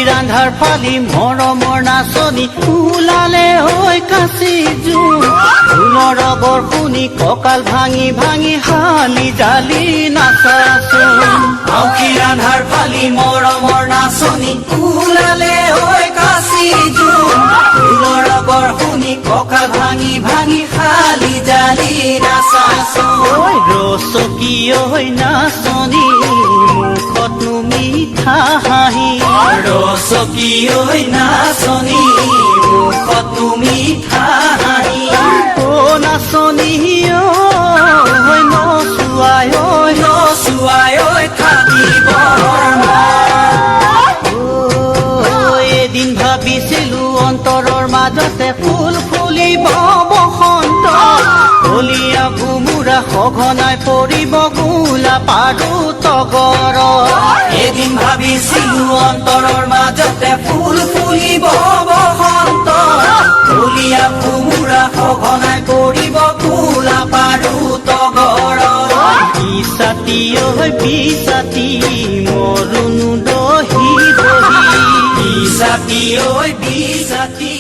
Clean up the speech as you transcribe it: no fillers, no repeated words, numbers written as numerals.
ৰান্ধাৰ ফালি মৰমৰ নাচনি ওলালে ঐ কাচি জোন ঢোলৰ ৰগৰ শুনি কঁকাল ভাঙি ভাঙি হালি জালি নাচাচোন আউসী ৰান্ধাৰ ফালি মৰমৰ নাচনি ওলালে ঐ কাচি জোন ঢোলৰ ৰগৰ শুনি কঁকাল ভাঙি ভাঙি হালি জালি নাচাচোন ৰচকী ঐ নাচনি মুখতনো মিঠা হাঁহি ৰচকী ঐ নাচনি মুখতনো মিঠা হাঁহি ও নাচনি ঐ নচুৱাই ঐ থাকিব এদিন ভাবিছিলো অন্তৰৰ মাজতে ফুল ফুলিব বসন্ত কলীয়া ভোমোৰা সঘনাই পৰিব গোলাপ আৰু তগৰ এদিন ভাবিছিলো অন্তৰৰ মাজতে ফুল ফুলিব বসন্ত কলীয়া ভোমোৰা সঘনাই পৰিব গোলাপ আৰু তগৰ বিছাতি ঐ বিছাতি মৰুনো দহি দহি বিছাতি ঐ বিছাতি